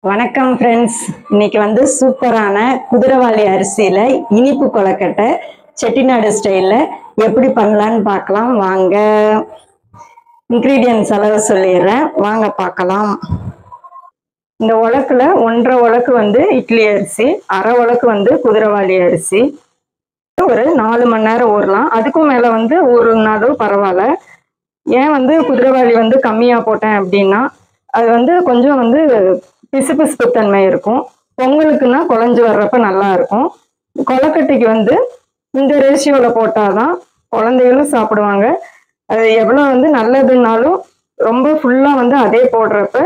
வணக்கம் ஃப்ரெண்ட்ஸ். இன்னைக்கு வந்து சூப்பரான குதிரைவாலி அரிசியில இனிப்பு கொழுக்கட்டை செட்டிநாடு ஸ்டைல்ல எப்படி பண்ணலான்னு பார்க்கலாம் வாங்க. இன்கிரீடியன்ஸ் அளவு சொல்லிடுறேன், வாங்க பார்க்கலாம். இந்த உலக்குல 1.5 உலக்கு வந்து இட்லி அரிசி, அரை உலக்கு வந்து குதிரைவாலி அரிசி. ஒரு 4 மணி நேரம் ஊறலாம். அதுக்கும் மேல வந்து ஊறுனாலும் பரவாயில்ல. ஏன் வந்து குதிரைவாலி வந்து கம்மியா போட்டேன் அப்படின்னா, அது வந்து கொஞ்சம் வந்து பிசுபிசுப்பு தன்மை இருக்கும். பொங்கலுக்குன்னா குழஞ்சு வர்றப்ப நல்லா இருக்கும். கொழுக்கட்டைக்கு வந்து இந்த ரேஷியோல போட்டாதான் குழந்தைகளும் சாப்பிடுவாங்க. அது எவ்வளவு வந்து நல்லதுன்னாலும் ரொம்ப ஃபுல்லா வந்து அதே போடுறப்ப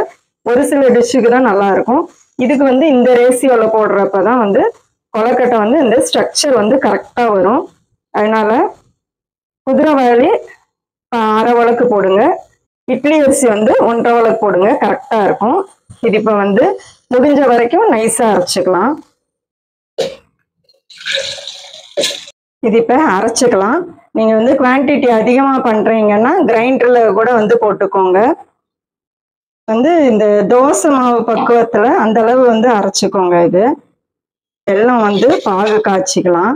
ஒரு சில டிஷ்ஷுக்கு தான் நல்லா இருக்கும். இதுக்கு வந்து இந்த ரேஷியோல போடுறப்பதான் வந்து கொழுக்கட்டை வந்து இந்த ஸ்ட்ரக்சர் வந்து கரெக்டா வரும். அதனால குதிரைவாலி அரை உலக்கு போடுங்க, இட்லி அரிசி வந்து 1.5 உலக்கு போடுங்க, கரெக்டா இருக்கும். இது இப்ப வந்து முடிஞ்ச வரைக்கும் நைஸா அரைச்சுக்கலாம். இது இப்ப அரைச்சுக்கலாம். நீங்க வந்து குவான்டிட்டி அதிகமா பண்றீங்கன்னா கிரைண்டர்ல கூட வந்து போட்டுக்கோங்க. வந்து இந்த தோசை மாவு பக்குவத்துல அந்த அளவு வந்து அரைச்சுக்கோங்க. இது வெல்லம் வந்து பாகு காய்ச்சிக்கலாம்.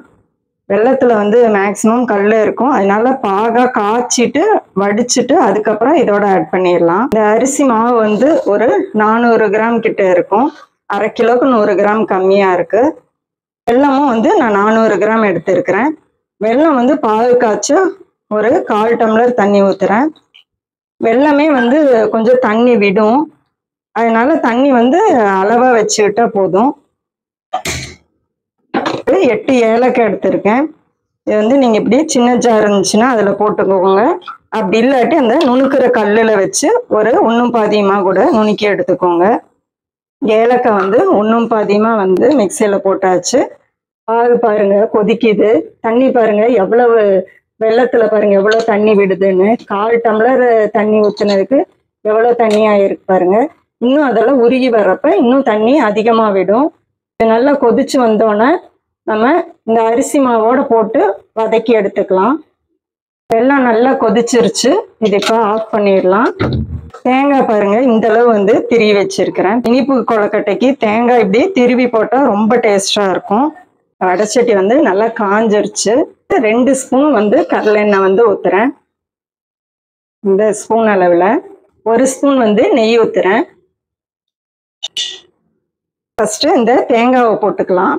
வெள்ளத்துல வந்து மேக்சிமம் கல் இருக்கும், அதனால பாகா காய்ச்சிட்டு வடிச்சிட்டு அதுக்கப்புறம் இதோட ஆட் பண்ணிடலாம். இந்த அரிசி மாவு வந்து ஒரு 400 கிராம் கிட்ட இருக்கும். அரை கிலோக்கு 100 கிராம் கம்மியா இருக்கு. வெல்லமும் வந்து நான் 400 கிராம் எடுத்திருக்கிறேன். வெல்லம் வந்து பாகு காய்ச்ச ஒரு 1/4 டம்ளர் தண்ணி ஊத்துறேன். வெல்லமே வந்து கொஞ்சம் தண்ணி விடும், அதனால தண்ணி வந்து அளவா வச்சுக்கிட்டா போதும். 8 ஏலக்காய் எடுத்திருக்கேன். இது வந்து நீங்க இப்படி சின்ன ஜார் இருந்துச்சுன்னா அதுல போட்டுக்கோங்க. அப்படி இல்லாட்டி அந்த நுணுக்கிற கல்லுல வச்சு ஒரு 1 பாதியமா கூட நுணுக்கி எடுத்துக்கோங்க. ஏலக்காய் வந்து 1 பாதியமா வந்து மிக்சியில போட்டாச்சு. பாகு பாருங்க கொதிக்குது. தண்ணி பாருங்க எவ்வளவு, வெள்ளத்துல பாருங்க எவ்வளவு தண்ணி விடுதுன்னு. 1/4 டம்ளர் தண்ணி ஊத்துனதுக்கு எவ்வளவு தண்ணி ஆயிருக்கு பாருங்க. இன்னும் அதெல்லாம் உருகி வர்றப்ப இன்னும் தண்ணி அதிகமா விடும். நல்லா கொதிச்சு வந்தோன்னே நம்ம இந்த அரிசி மாவோட போட்டு வதக்கி எடுத்துக்கலாம். வெல்லம் நல்லா கொதிச்சிருச்சு. இது இப்போ ஆஃப் பண்ணிடலாம். தேங்காய் பாருங்க இந்த அளவு வந்து திருவி வச்சிருக்கிறேன். இனிப்பு கொழுக்கட்டைக்கு தேங்காய் இப்படி திருவி போட்டா ரொம்ப டேஸ்டா இருக்கும். வடைச்சட்டி வந்து நல்லா காஞ்சிருச்சு. 2 ஸ்பூன் வந்து கடலெண்ணெய் வந்து ஊத்துறேன். இந்த ஸ்பூன் அளவுல 1 ஸ்பூன் வந்து நெய் ஊத்துறேன். ஃபர்ஸ்ட் இந்த தேங்காவை போட்டுக்கலாம்.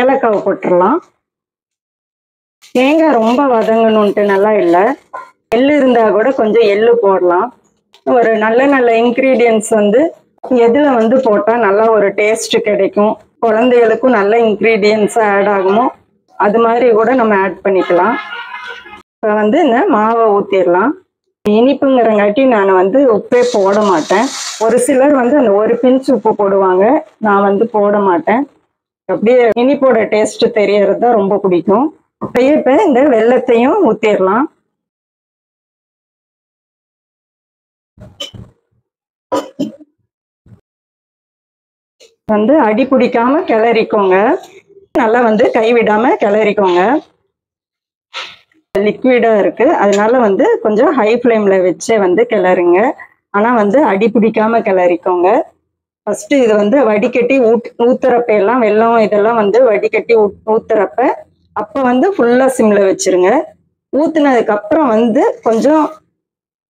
ஏலக்காவை போட்டுடலாம். தேங்காய் ரொம்ப வதங்கணுன்ட்டு நல்லா இல்லை. எள்ளு இருந்தா கூட கொஞ்சம் எள்ளு போடலாம். ஒரு நல்ல இன்கிரீடியன்ஸ் வந்து எதுல வந்து போட்டா நல்லா ஒரு டேஸ்ட் கிடைக்கும், குழந்தைகளுக்கும் நல்ல இன்கிரீடியன்ஸ் ஆட் ஆகுமோ அது மாதிரி கூட நம்ம ஆட் பண்ணிக்கலாம். இப்போ வந்து இந்த மாவை ஊற்றிடலாம். இனிப்புங்கிறங்காட்டி நான் வந்து உப்பே போட மாட்டேன். ஒரு சிலர் வந்து அந்த ஒரு பிஞ்ச் உப்பு போடுவாங்க, நான் வந்து போட மாட்டேன். அப்படியே இனிப்போட டேஸ்ட் தெரியறது தான் ரொம்ப பிடிக்கும். அப்படியே இப்போ இந்த வெல்லத்தையும் ஊற்றிடலாம். வந்து அடி பிடிக்காம கிளறிக்கோங்க. நல்லா வந்து கைவிடாம கிளறிக்கோங்க. லிக்விடா இருக்கு, அதனால வந்து கொஞ்சம் ஹை ஃப்ளேம்ல வச்சே வந்து கிளறுங்க. ஆனா வந்து அடி பிடிக்காம கிளறிக்கோங்க. ஃபர்ஸ்ட் இது வந்து வடிகட்டி ஊத்துறப்ப எல்லாம் வெல்லம் இதெல்லாம் வந்து வடிகட்டி ஊத்துறப்ப அப்ப வந்து ஃபுல்லா சிம்ல வச்சிருங்க. ஊத்துனதுக்கு அப்புறம் வந்து கொஞ்சம்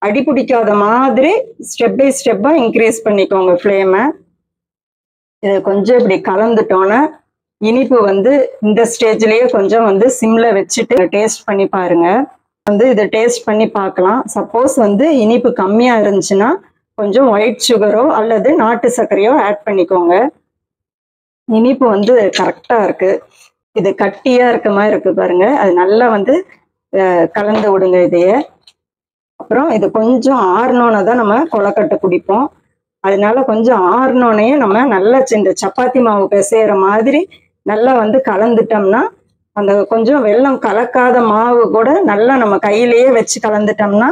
அடி பிடிக்காத மாதிரி ஸ்டெப் பை ஸ்டெப்பா இன்க்ரீஸ் பண்ணிக்கோங்க ஃப்ளேமை. இதை கொஞ்சம் இப்படி கலந்துட்டோன்னா இனிப்பு வந்து இந்த ஸ்டேஜ்லயே கொஞ்சம் வந்து சிம்ல வச்சுட்டு டேஸ்ட் பண்ணி பாருங்க. வந்து இதை டேஸ்ட் பண்ணி பார்க்கலாம். சப்போஸ் வந்து இனிப்பு கம்மியா இருந்துச்சுன்னா கொஞ்சம் ஒயிட் சுகரோ அல்லது நாட்டு சர்க்கரையோ ஆட் பண்ணிக்கோங்க. இனிப்பு வந்து கரெக்டா இருக்கு. இது கட்டியா இருக்க மாதிரி இருக்கு பாருங்க. அது நல்லா வந்து கலந்து விடுங்க இதைய. அப்புறம் இது கொஞ்சம் ஆறுனோன்னு தான் நம்ம கொழுக்கட்டை பிடிப்போம். அதனால கொஞ்சம் ஆறுனோனையே நம்ம நல்லா இந்த சப்பாத்தி மாவு பிசைகிற மாதிரி நல்லா வந்து கலந்துட்டோம்னா அந்த கொஞ்சம் வெல்லம் கலக்காத மாவு கூட நல்லா நம்ம கையிலேயே வச்சு கலந்துட்டோம்னா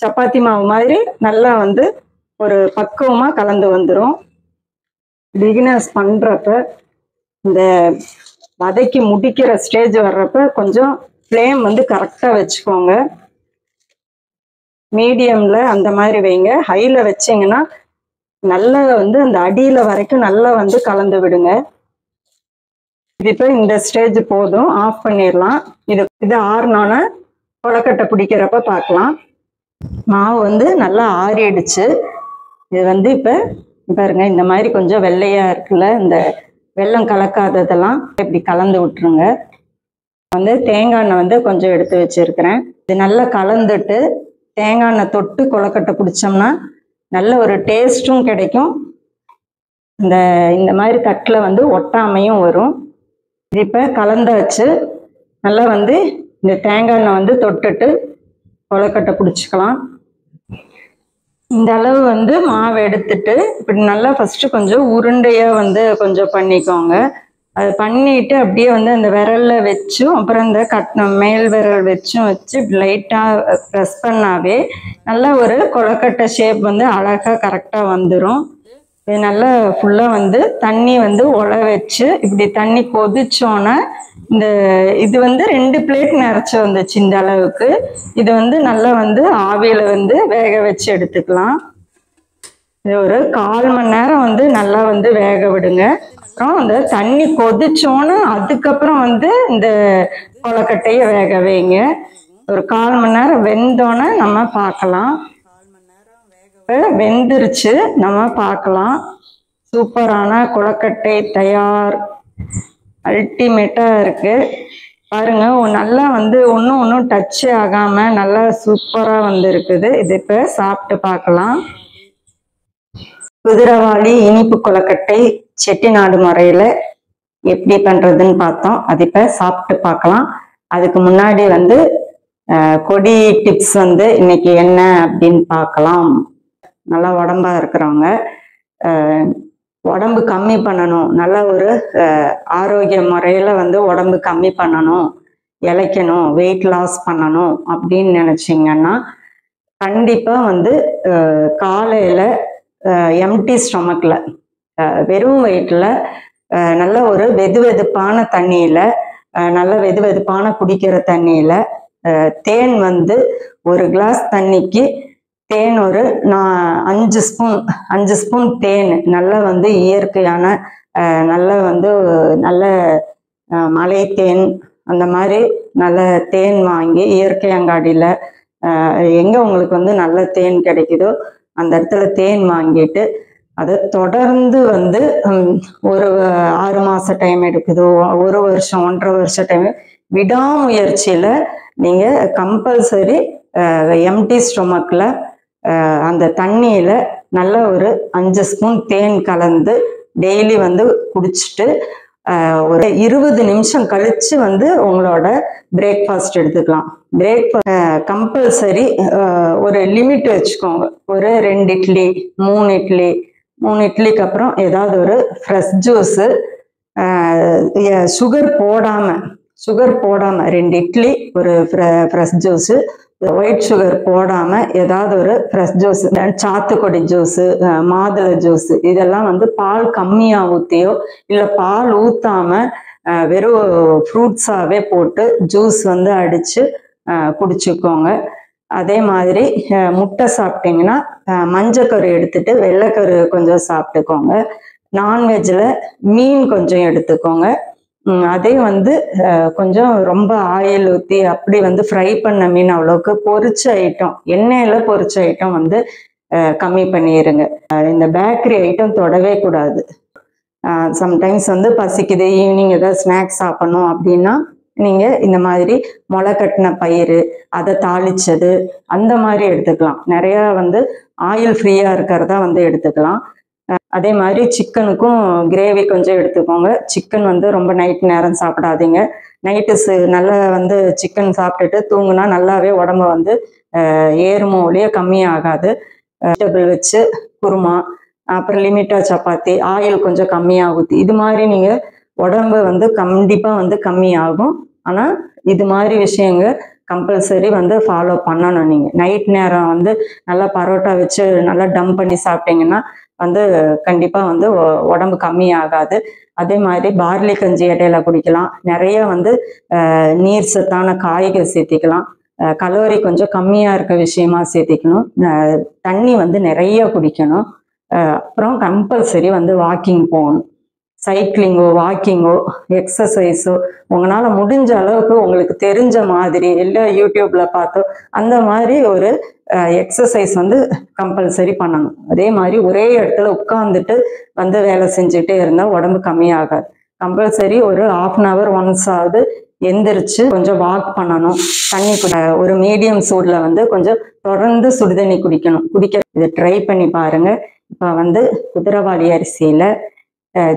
சப்பாத்தி மாவு மாதிரி நல்லா வந்து ஒரு பக்குவமா கலந்து வந்துடும். பிகினர்ஸ் பண்றப்ப இந்த வதக்கி முடிக்கிற ஸ்டேஜ் வர்றப்ப கொஞ்சம் ஃப்ளேம் வந்து கரெக்டா வச்சுக்கோங்க. மீடியம்ல அந்த மாதிரி வைங்க. ஹைல வச்சீங்கன்னா நல்லா வந்து அந்த அடியில வரைக்கும் நல்லா வந்து கலந்து விடுங்க. இது இப்போ இந்த ஸ்டேஜ் போதும், ஆஃப் பண்ணிடலாம். இது ஆறுனோன்னா கொலக்கட்டை பிடிக்கிறப்ப பார்க்கலாம். மாவு வந்து நல்லா ஆறிடுச்சு. இது வந்து இப்போ பாருங்க, இந்த மாதிரி கொஞ்சம் வெள்ளையா இருக்குல்ல, இந்த வெல்லம் கலக்காததெல்லாம் இப்படி கலந்து விட்டுருங்க. வந்து தேங்காய் எண்ணெய் வந்து கொஞ்சம் எடுத்து வச்சிருக்கிறேன். இது நல்லா கலந்துட்டு தேங்காய் எண்ணெய் தொட்டு கொலக்கட்டை பிடிச்சோம்னா நல்ல ஒரு டேஸ்ட்டும் கிடைக்கும். இந்த மாதிரி தட்டில் வந்து ஒட்டாமையும் வரும். இது இப்போ கலந்தாச்சு. நல்லா வந்து இந்த தேங்காய் எண்ணெய் வந்து தொட்டுட்டு கொலக்கட்டை பிடிச்சிக்கலாம். இந்த அளவு வந்து மாவு எடுத்துட்டு இப்படி நல்லா ஃபர்ஸ்ட் கொஞ்சம் உருண்டையா வந்து கொஞ்சம் பண்ணிக்கோங்க. அது பண்ணிட்டு அப்படியே வந்து அந்த விரல்ல வச்சும் அப்புறம் இந்த மேல் விரல் வச்சும் வச்சு லைட்டா ப்ரெஸ் பண்ணாவே நல்லா ஒரு கொலக்கட்டை ஷேப் வந்து அழகா கரெக்டா வந்துடும். இது நல்லா ஃபுல்லா வந்து தண்ணி வந்து உல வச்சு இப்படி தண்ணி கொதிச்சோன்னா இது வந்து 2 பிளேட் நிறைச்சி வந்துச்சு இந்த அளவுக்கு. இது வந்து நல்லா வந்து ஆவியில வந்து வேக வச்சு எடுத்துக்கலாம். இது ஒரு 1/4 மணி நேரம் வந்து நல்லா வந்து வேக விடுங்க. அப்புறம் அந்த தண்ணி கொதிச்சோன்னு அதுக்கப்புறம் வந்து இந்த கொலக்கட்டையை வேக வைங்க. ஒரு 1/4 மணி நேரம் வெந்தோன்னே நம்ம பார்க்கலாம். வெந்துருச்சு, நம்ம பார்க்கலாம். சூப்பரான கொலக்கட்டை தயார். அல்டிமேட்டா இருக்கு பாருங்க. நல்லா வந்து ஒன்றும் டச் ஆகாம நல்லா சூப்பரா வந்து இருக்குது. இது இப்போ சாப்பிட்டு பார்க்கலாம். குதிரைவாலி இனிப்பு கொலக்கட்டை செட்டிநாடு முறையில எப்படி பண்றதுன்னு பார்த்தோம். அது இப்போ சாப்பிட்டு பார்க்கலாம். அதுக்கு முன்னாடி வந்து கொடி டிப்ஸ் வந்து இன்னைக்கு என்ன அப்படின்னு பார்க்கலாம். நல்லா உடம்பா இருக்கிறவங்க உடம்பு கம்மி பண்ணணும், நல்ல ஒரு ஆரோக்கிய முறையில வந்து உடம்பு கம்மி பண்ணணும், இளைக்கணும், வெயிட் லாஸ் பண்ணணும் அப்படின்னு நினைச்சிங்கன்னா கண்டிப்பா வந்து காலையில எம்டி ஸ்டொமக்ல வெறும் வயிற்றுல நல்ல ஒரு வெதுவெதுப்பான தண்ணியில நல்ல வெதுவெதுப்பான குடிக்கிற தண்ணியில தேன் வந்து 1 கிளாஸ் தண்ணிக்கு தேன் ஒரு 5 ஸ்பூன் தேன் நல்லா வந்து இயற்கையான நல்ல வந்து நல்ல மலை தேன் அந்த மாதிரி நல்ல தேன் வாங்கி இயற்கை அங்காடியில் எங்கே உங்களுக்கு வந்து நல்ல தேன் கிடைக்குதோ அந்த இடத்துல தேன் வாங்கிட்டு அதை தொடர்ந்து வந்து ஒரு 6 மாத டைம் எடுக்குதோ, 1 வருஷம் 1.5 வருஷம் டைம் விடாமுயற்சியில் நீங்கள் கம்பல்சரி எம்டி ஸ்டொமக்கில் அந்த தண்ணியில் நல்ல ஒரு 5 ஸ்பூன் தேன் கலந்து டெய்லி வந்து குடிச்சிட்டு ஒரு 20 நிமிஷம் கழிச்சு வந்து உங்களோட பிரேக்ஃபாஸ்ட் எடுத்துக்கலாம். கம்பல்சரி ஒரு லிமிட் வச்சுக்கோங்க. ஒரு 2 இட்லி 3 இட்லிக்கு அப்புறம் ஏதாவது ஒரு ஃப்ரெஷ் ஜூஸு, சுகர் போடாமல் 2 இட்லி ஒரு ஃப்ரெஷ் ஜூஸு, ஒயிட் சுகர் போடாமல் ஏதாவது ஒரு ஃப்ரெஷ் ஜூஸ், சாத்துக்குடி ஜூஸு, மாதுளை ஜூஸு, இதெல்லாம் வந்து பால் கம்மியாக ஊற்றியோ இல்லை பால் ஊற்றாமல் வெறும் ஃப்ரூட்ஸாகவே போட்டு ஜூஸ் வந்து அடித்து குடிச்சுக்கோங்க. அதே மாதிரி முட்டை சாப்பிட்டீங்கன்னா மஞ்சக்கரு எடுத்துட்டு வெள்ளைக்கரு கொஞ்சம் சாப்பிட்டுக்கோங்க. நான்வெஜ்ஜில் மீன் கொஞ்சம் எடுத்துக்கோங்க. அதே வந்து கொஞ்சம் ரொம்ப ஆயில் ஊற்றி அப்படி வந்து ஃப்ரை பண்ண மீன் அவ்வளோக்கு பொரிச்ச ஐட்டம், எண்ணெயில் பொரிச்ச ஐட்டம் வந்து கம்மி பண்ணிடுங்க. இந்த பேக்கரி ஐட்டம் தொடவே கூடாது. சம்டைம்ஸ் வந்து பசிக்குது, ஈவினிங் ஏதாவது ஸ்நாக்ஸ் சாப்பிடணும் அப்படின்னா நீங்கள் இந்த மாதிரி முளை கட்டின பயிறு, அதை தாளிச்சது அந்த மாதிரி எடுத்துக்கலாம். நிறையா வந்து ஆயில் ஃப்ரீயாக இருக்கிறதா வந்து எடுத்துக்கலாம். அதே மாதிரி சிக்கனுக்கும் கிரேவி கொஞ்சம் எடுத்துக்கோங்க. சிக்கன் வந்து ரொம்ப நைட் நேரம் சாப்பிடாதீங்க. நைட்டு நல்லா வந்து சிக்கன் சாப்பிட்டுட்டு தூங்குனா நல்லாவே உடம்பு வந்து ஏறுமோ ஒழிய கம்மியாகாது. வெஜிடபிள் வச்சு குருமா, அப்புறம் லிமிட்டாக சப்பாத்தி, ஆயில் கொஞ்சம் கம்மியாக ஊற்றி இது மாதிரி நீங்கள் உடம்பு வந்து கண்டிப்பாக வந்து கம்மியாகும். ஆனால் இது மாதிரி விஷயங்கள் கம்பல்சரி வந்து ஃபாலோ பண்ணணும். நீங்கள் நைட் நேரம் வந்து நல்லா பரோட்டா வச்சு நல்லா டம்ப் பண்ணி சாப்பிட்டீங்கன்னா வந்து கண்டிப்பாக வந்து உடம்பு கம்மியாகாது. அதே மாதிரி பார்லி கஞ்சி இடையில குடிக்கலாம். நிறைய வந்து நீர் சத்தான காய்கள் சேர்த்திக்கலாம். கலோரி கொஞ்சம் கம்மியாக இருக்க விஷயமா சேர்த்திக்கணும். தண்ணி வந்து நிறைய குடிக்கணும். அப்புறம் கம்பல்சரி வந்து வாக்கிங் போகணும். சைக்கிளிங்கோ, வாக்கிங்கோ, எக்ஸசைஸோ உங்களால் முடிஞ்ச அளவுக்கு உங்களுக்கு தெரிஞ்ச மாதிரி இல்லை யூடியூப்ல பார்த்தோ அந்த மாதிரி ஒரு எக்ஸசைஸ் வந்து கம்பல்சரி பண்ணணும். அதே மாதிரி ஒரே இடத்துல உட்காந்துட்டு வந்து வேலை செஞ்சுட்டே இருந்தால் உடம்பு கம்மியாகாது. கம்பல்சரி ஒரு 1/2 hour ஒன்ஸ் ஆகுது எந்திரிச்சு கொஞ்சம் வாக் பண்ணணும். தண்ணி ஒரு மீடியம் சூடில் வந்து கொஞ்சம் தொடர்ந்து சுடுதண்ணி குடிக்கணும். இதை ட்ரை பண்ணி பாருங்க. இப்போ வந்து குதிரைவாலி அரிசியில்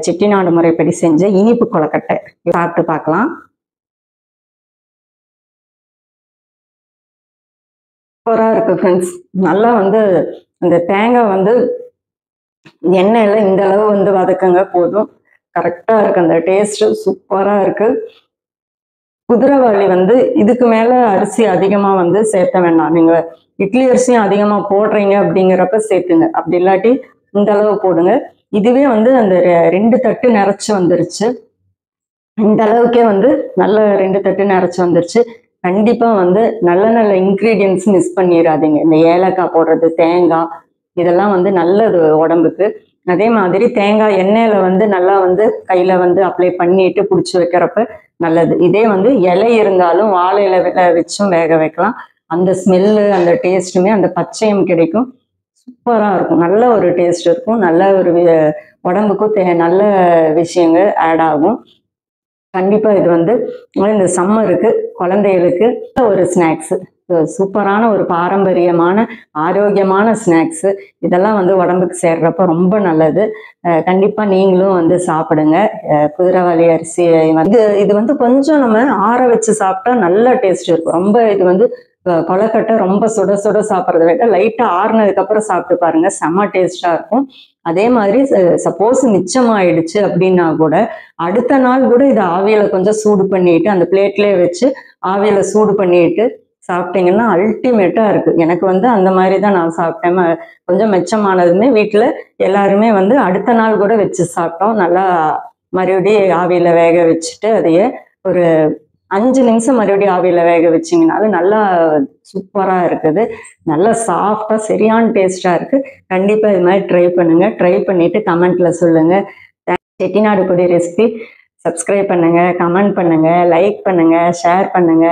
செட்டிநாடு முறைப்படி செஞ்ச இனிப்பு கொழுக்கட்டை சாப்பிட்டு பார்க்கலாம். சூப்பராக இருக்கு ஃப்ரெண்ட்ஸ். நல்லா வந்து அந்த தேங்காய் வந்து எண்ணெயில இந்த அளவு வந்து வதக்குங்க போதும். கரெக்டாக இருக்கு. அந்த டேஸ்ட் சூப்பராக இருக்கு. குதிரைவாலி வந்து இதுக்கு மேல அரிசி அதிகமா வந்து சேர்த்த வேண்டாம். நீங்க இட்லி அரிசியும் அதிகமா போடுறீங்க அப்படிங்கிறப்ப சேர்த்துங்க. அப்படி இல்லாட்டி இந்த அளவு போடுங்க. இதுவே வந்து அந்த 2 தட்டு நிறைச்சு வந்துருச்சு. இந்த அளவுக்கே வந்து நல்ல 2 தட்டு நிறைச்சு வந்துருச்சு. கண்டிப்பா வந்து நல்ல நல்ல இன்கிரீடியன்ஸ் மிஸ் பண்ணிடாதீங்க. இந்த ஏலக்காய் போடுறது, தேங்காய் இதெல்லாம் வந்து நல்லது உடம்புக்கு. அதே மாதிரி தேங்காய் எண்ணெயில வந்து நல்லா வந்து கையில வந்து அப்ளை பண்ணிட்டு பிடிச்சி வைக்கிறப்ப நல்லது. இதே வந்து இலை இருந்தாலும் வாழை இலை வச்சும் வேக வைக்கலாம். அந்த ஸ்மெல்லு அந்த டேஸ்ட்டுமே அந்த பச்சையம் கிடைக்கும். சூப்பராக இருக்கும். நல்ல ஒரு டேஸ்ட் இருக்கும். நல்ல ஒரு உடம்புக்கும் நல்ல விஷயங்கள் ஆட் ஆகும். கண்டிப்பா இது வந்து இந்த சம்மருக்கு குழந்தைகளுக்கு ஒரு ஸ்நாக்ஸ், சூப்பரான ஒரு பாரம்பரியமான ஆரோக்கியமான ஸ்நாக்ஸ். இதெல்லாம் வந்து உடம்புக்கு சேர்றப்ப ரொம்ப நல்லது. கண்டிப்பா நீங்களும் வந்து சாப்பிடுங்க. குதிரைவாலி அரிசி இது வந்து கொஞ்சம் நம்ம ஆற வச்சு சாப்பிட்டா நல்ல டேஸ்ட் இருக்கும். ரொம்ப இது வந்து கொழுக்கட்டை ரொம்ப சுட சுட சாப்பிட்றத விட லைட்டா ஆறுனதுக்கு அப்புறம் சாப்பிட்டு பாருங்க, செம்ம டேஸ்டா இருக்கும். அதே மாதிரி சப்போஸ் மிச்சமாயிடுச்சு அப்படின்னா கூட அடுத்த நாள் கூட இதை ஆவியில கொஞ்சம் சூடு பண்ணிட்டு அந்த பிளேட்லயே வச்சு ஆவியில சூடு பண்ணிட்டு சாப்பிட்டீங்கன்னா அல்டிமேட்டா இருக்கு. எனக்கு வந்து அந்த மாதிரி தான் நான் சாப்பிட்டேன். கொஞ்சம் மிச்சமானதுமே வீட்டுல எல்லாருமே வந்து அடுத்த நாள் கூட வச்சு சாப்பிட்டோம். நல்லா மறுபடியும் ஆவியில வேக வச்சுட்டு அதையே ஒரு 5 நிமிஷம் மறுபடியும் ஆவியில வேக வச்சிங்கனாலும் நல்லா சூப்பரா இருக்குது. நல்லா சாஃப்டா சரியான டேஸ்டா இருக்கு. கண்டிப்பா இது மாதிரி ட்ரை பண்ணுங்க. ட்ரை பண்ணிட்டு கமெண்ட்ல சொல்லுங்க. செட்டிநாடு கொடி ரெசிபி சப்ஸ்கிரைப் பண்ணுங்க, கமெண்ட் பண்ணுங்க, லைக் பண்ணுங்க, ஷேர் பண்ணுங்க,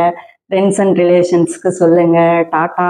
ஃப்ரெண்ட்ஸ் அண்ட் ரிலேஷன்ஸ்க்கு சொல்லுங்க. டாடா.